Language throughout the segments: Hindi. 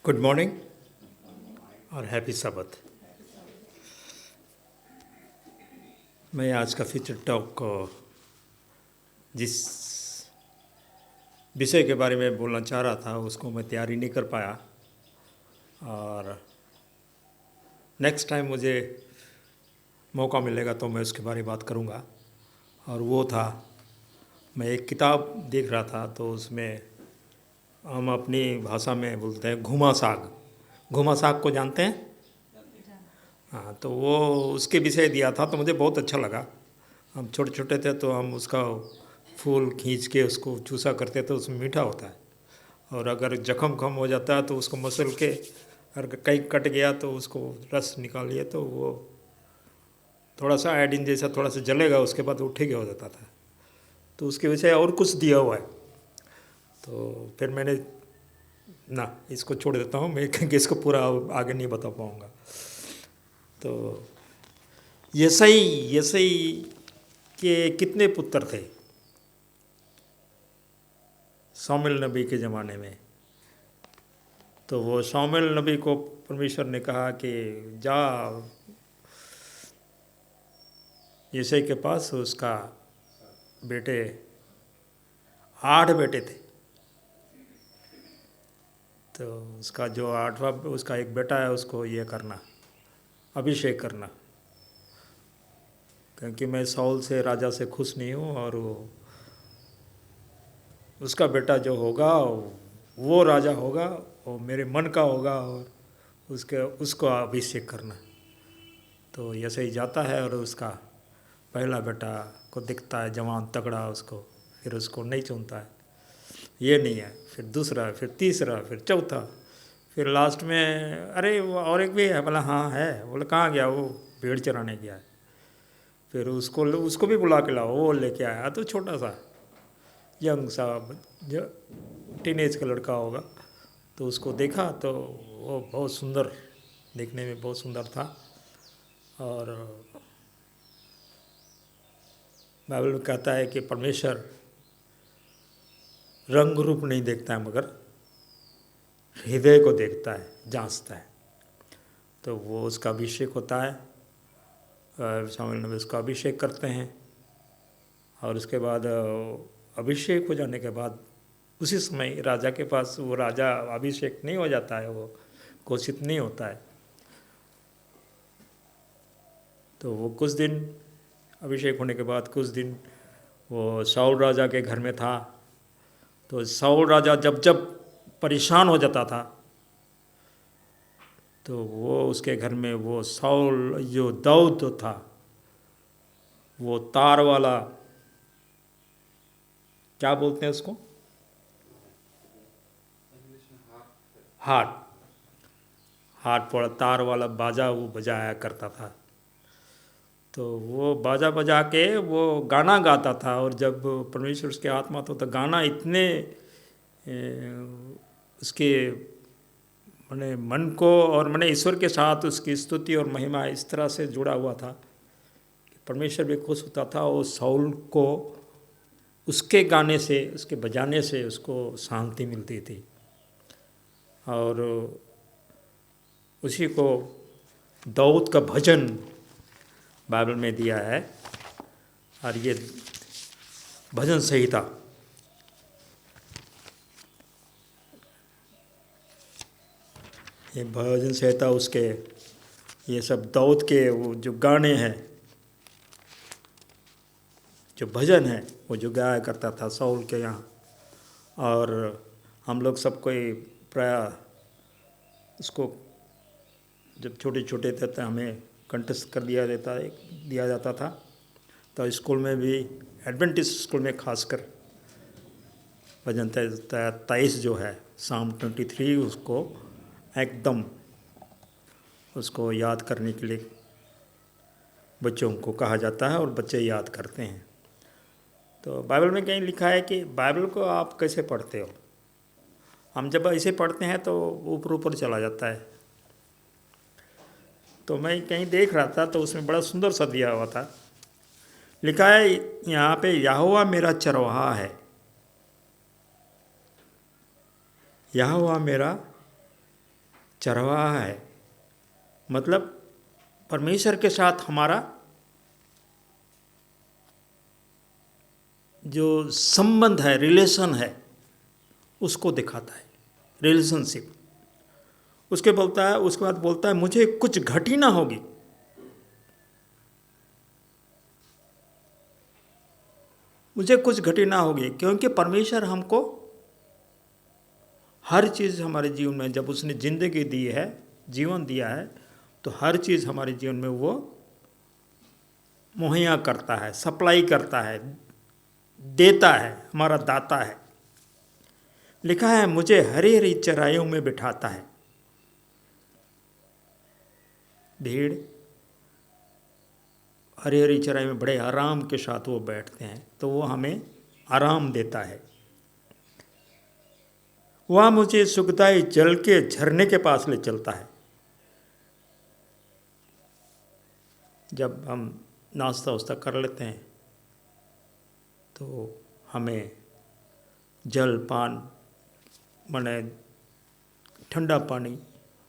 गुड मॉर्निंग और हैप्पी सबत। मैं आज का फीचर टॉक जिस विषय के बारे में बोलना चाह रहा था उसको मैं तैयारी नहीं कर पाया, और नेक्स्ट टाइम मुझे मौका मिलेगा तो मैं उसके बारे में बात करूँगा। और वो था, मैं एक किताब देख रहा था तो उसमें हम अपनी भाषा में बोलते हैं घुमा साग। घुमा साग को जानते हैं? हाँ, तो वो उसके विषय दिया था तो मुझे बहुत अच्छा लगा। हम छोटे छोटे थे तो हम उसका फूल खींच के उसको चूसा करते थे, उसमें मीठा होता है। और अगर जख्म कम हो जाता है तो उसको मसल के, अगर कहीं कट गया तो उसको रस निकालिए तो वो थोड़ा सा आयोडीन जैसा थोड़ा सा जलेगा, उसके बाद वो ठीक हो जाता था। तो उसके विषय और कुछ दिया हुआ है, तो फिर मैंने ना इसको छोड़ देता हूँ मैं, क्योंकि इसको पूरा आगे नहीं बता पाऊँगा। तो यशई यशई के कितने पुत्र थे शामिल नबी के ज़माने में? तो वो शामिल नबी को परमेश्वर ने कहा कि जा यशई के पास, उसका बेटे 8 बेटे थे। तो उसका जो 8वां उसका एक बेटा है उसको ये करना, अभिषेक करना, क्योंकि मैं साउल से राजा से खुश नहीं हूँ, और वो उसका बेटा जो होगा वो राजा होगा, वो मेरे मन का होगा, और उसको अभिषेक करना। तो ऐसे ही जाता है और उसका पहला बेटा को दिखता है जवान तगड़ा, उसको फिर उसको नहीं चुनता है, ये नहीं है, फिर दूसरा, फिर तीसरा, फिर चौथा, फिर लास्ट में अरे वो और एक भी है, बोला हाँ है, बोले कहाँ गया? वो भेड़ चराने गया है। फिर उसको भी बुला के लाओ, वो लेके आया तो छोटा सा यंग सा जो टीनेज का लड़का होगा। तो उसको देखा तो वो बहुत सुंदर, देखने में बहुत सुंदर था। और बाइबल में कहता है कि परमेश्वर रंग रूप नहीं देखता है, मगर हृदय को देखता है, जांचता है। तो वो उसका अभिषेक होता है, शामिल नबी उसका अभिषेक करते हैं। और उसके बाद अभिषेक हो जाने के बाद उसी समय राजा के पास, वो राजा अभिषेक नहीं हो जाता है, वो घोषित नहीं होता है। तो वो कुछ दिन अभिषेक होने के बाद कुछ दिन वो साउल राजा के घर में था। तो साउल राजा जब जब परेशान हो जाता था तो वो उसके घर में वो साउल जो दाऊद था, वो तार वाला, क्या बोलते हैं उसको, हार्ट हार्ट पर तार वाला बाजा वो बजाया करता था। तो वो बाजा बजा के वो गाना गाता था, और जब परमेश्वर उसके आत्मा तो गाना इतने उसके मैंने मन को और मैंने ईश्वर के साथ उसकी स्तुति और महिमा इस तरह से जुड़ा हुआ था कि परमेश्वर भी खुश होता था। और साउल को उसके गाने से, उसके बजाने से उसको शांति मिलती थी। और उसी को दाऊद का भजन बाइबल में दिया है। और ये भजन संहिता, ये भजन संहिता उसके, ये सब दाऊद के वो जो गाने हैं, जो भजन है, वो जो गाया करता था साउल के यहाँ। और हम लोग सब कोई प्राय उसको जब छोटे छोटे थे तो हमें कंठस्थ कर दिया जाता था। तो स्कूल में भी, एडवेंटिस्ट स्कूल में खासकर भजन 23 जो है, शाम 23, उसको एकदम उसको याद करने के लिए बच्चों को कहा जाता है और बच्चे याद करते हैं। तो बाइबल में कहीं लिखा है कि बाइबल को आप कैसे पढ़ते हो? हम जब ऐसे पढ़ते हैं तो ऊपर ऊपर चला जाता है। तो मैं कहीं देख रहा था तो उसमें बड़ा सुंदर सा दिया हुआ था, लिखा है यहाँ पे, यहोवा मेरा चरवाहा है, यहोवा मेरा चरवाहा है, मतलब परमेश्वर के साथ हमारा जो संबंध है, रिलेशन है, उसको दिखाता है, रिलेशनशिप। उसके बाद बोलता है मुझे कुछ घटी ना होगी। मुझे कुछ घटी ना होगी, क्योंकि परमेश्वर हमको हर चीज़ हमारे जीवन में, जब उसने जिंदगी दी है, जीवन दिया है, तो हर चीज़ हमारे जीवन में वो मुहैया करता है, सप्लाई करता है, देता है, हमारा दाता है। लिखा है मुझे हरी हरी चराइयों में बिठाता है। भीड़ हरी हरी चराई में बड़े आराम के साथ वो बैठते हैं, तो वो हमें आराम देता है। वह मुझे सुखदाई जल के झरने के पास ले चलता है। जब हम नाश्ता वास्ता कर लेते हैं तो हमें जल पान माने ठंडा पानी,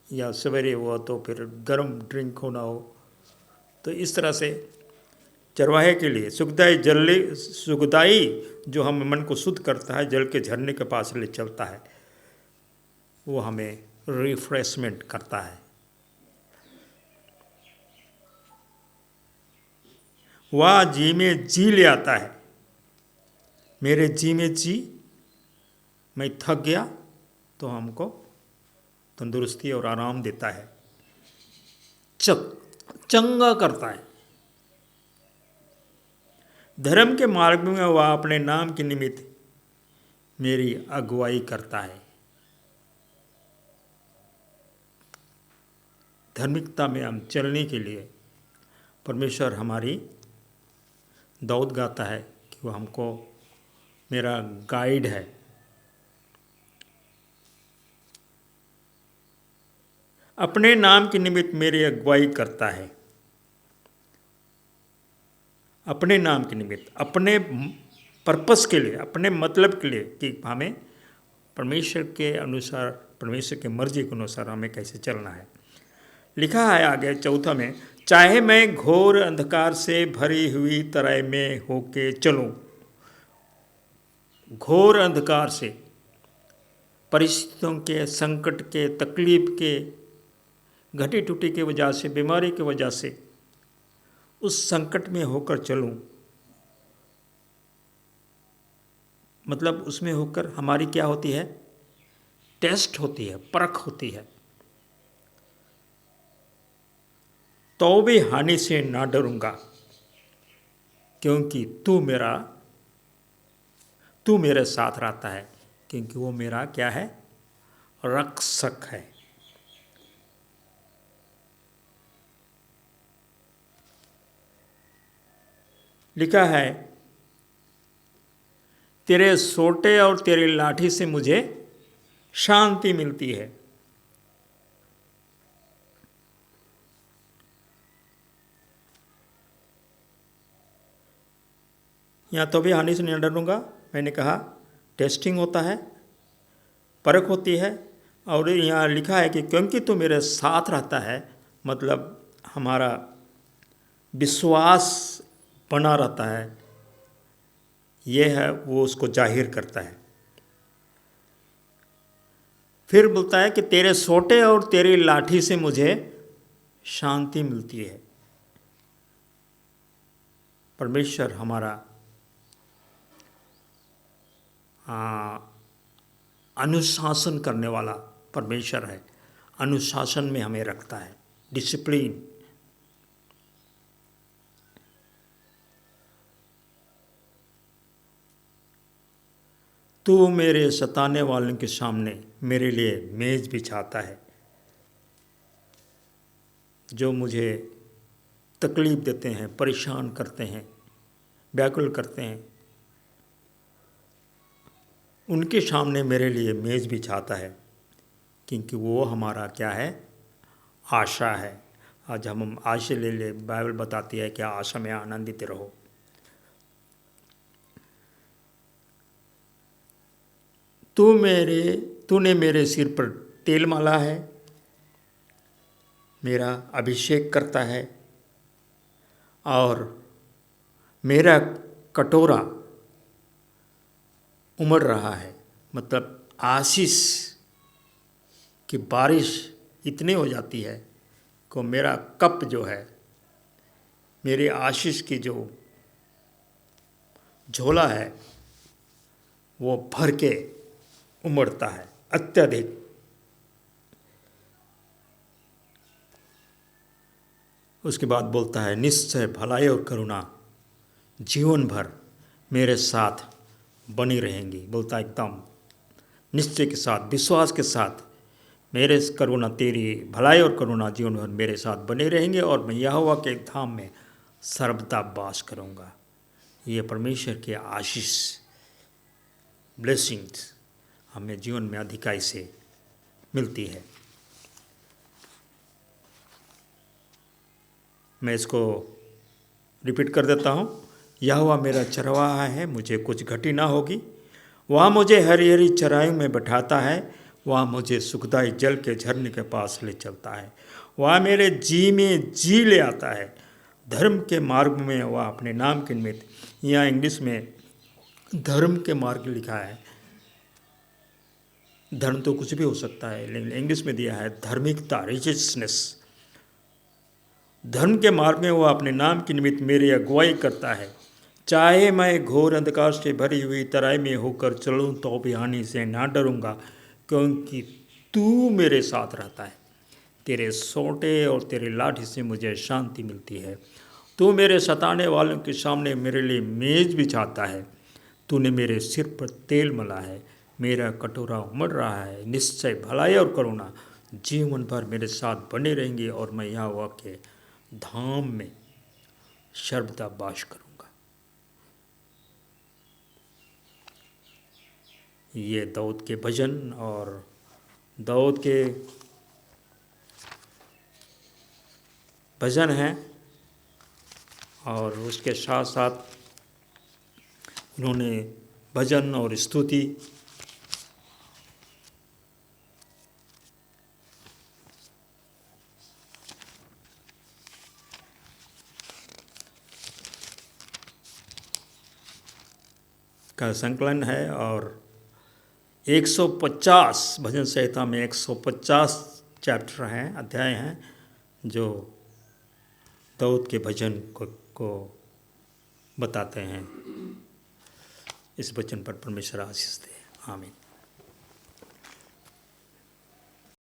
या सवेरे हुआ तो फिर गर्म ड्रिंक होना हो, तो इस तरह से चरवाहे के लिए सुखदाई जो हम मन को शुद्ध करता है, जल के झरने के पास ले चलता है, वो हमें रिफ्रेशमेंट करता है। वह जी में जी ले आता है। मेरे जी में जी, मैं थक गया तो हमको तंदुरुस्ती और आराम देता है, चंगा करता है। धर्म के मार्ग में वह अपने नाम के निमित्त मेरी अगुवाई करता है। धार्मिकता में हम चलने के लिए परमेश्वर हमारी दौद गाता है कि वो हमको मेरा गाइड है। अपने नाम के निमित्त मेरी अगुवाई करता है। अपने नाम के निमित्त, अपने पर्पस के लिए, अपने मतलब के लिए, कि हमें परमेश्वर के अनुसार, परमेश्वर की मर्जी के अनुसार हमें कैसे चलना है। लिखा है आगे चौथा में, चाहे मैं घोर अंधकार से भरी हुई तराई में होके चलूं। घोर अंधकार से, परिस्थितियों के, संकट के, तकलीफ के, घटी टूटी की वजह से, बीमारी की वजह से उस संकट में होकर चलूं, मतलब उसमें होकर हमारी क्या होती है, टेस्ट होती है, परख होती है। तो भी हानि से ना डरूंगा, क्योंकि तू मेरे साथ रहता है, क्योंकि वो मेरा क्या है, रक्षक है। लिखा है तेरे सोटे और तेरी लाठी से मुझे शांति मिलती है। यहाँ तो भी हानि से नहीं डरूंगा, मैंने कहा टेस्टिंग होता है, परख होती है। और यहाँ लिखा है कि क्योंकि तू मेरे साथ रहता है, मतलब हमारा विश्वास बना रहता है, ये है वो उसको जाहिर करता है। फिर बोलता है कि तेरे सोटे और तेरी लाठी से मुझे शांति मिलती है। परमेश्वर हमारा अनुशासन करने वाला परमेश्वर है, अनुशासन में हमें रखता है, डिसिप्लिन। तू मेरे सताने वालों के सामने मेरे लिए मेज बिछाता है। जो मुझे तकलीफ देते हैं, परेशान करते हैं, व्याकुल करते हैं, उनके सामने मेरे लिए मेज बिछाता है, क्योंकि वो हमारा क्या है, आशा है। आज हम आशा ले ले, बाइबल बताती है कि आशा में आनंदित रहो। तूने मेरे सिर पर तेल माला है, मेरा अभिषेक करता है और मेरा कटोरा उमड़ रहा है। मतलब आशीष की बारिश इतनी हो जाती है कि मेरा कप जो है, मेरी आशीष की जो झोला है वो भर के उमड़ता है अत्यधिक। उसके बाद बोलता है, निश्चय भलाई और करुणा जीवन भर मेरे साथ बनी रहेंगी। बोलता है एकदम निश्चय के साथ, विश्वास के साथ, मेरे करुणा, तेरी भलाई और करुणा जीवन भर मेरे साथ बने रहेंगे और मैं यहोवा के धाम में सर्वदा वास करूँगा। ये परमेश्वर के आशीष, ब्लेसिंग्स हमें जीवन में अधिकाई से मिलती है। मैं इसको रिपीट कर देता हूँ। यहोवा मेरा चरवाहा है, मुझे कुछ घटी ना होगी। वहाँ मुझे हरी हरी चराइयों में बैठाता है, वहाँ मुझे सुखदायी जल के झरने के पास ले चलता है। वहाँ मेरे जी में जी ले आता है। धर्म के मार्ग में वह अपने नाम के निमित्त, यहाँ इंग्लिश में धर्म के मार्ग लिखा है, धर्म तो कुछ भी हो सकता है, लेकिन इंग्लिश में दिया है धार्मिकता, रिजियसनेस। धर्म के मार्ग में वह अपने नाम की निमित्त मेरी अगुवाई करता है। चाहे मैं घोर अंधकार से भरी हुई तराई में होकर चलूँ तो भी हानि से ना डरूंगा, क्योंकि तू मेरे साथ रहता है। तेरे सोंटे और तेरे लाठी से मुझे शांति मिलती है। तू मेरे सताने वालों के सामने मेरे लिए मेज बिछाता है। तूने मेरे सिर पर तेल मला है, मेरा कटोरा उमड़ रहा है। निश्चय भलाई और करुणा जीवन भर मेरे साथ बने रहेंगे और मैं यहोवा के धाम में सर्वदा वास करूँगा। ये दाऊद के भजन और दाऊद के भजन हैं, और उसके साथ साथ उन्होंने भजन और स्तुति का संकलन है। और 150 भजन संहिता में 150 चैप्टर हैं, अध्याय हैं, जो दाऊद के भजन को बताते हैं। इस वचन पर परमेश्वर आशीष दे। आमीन।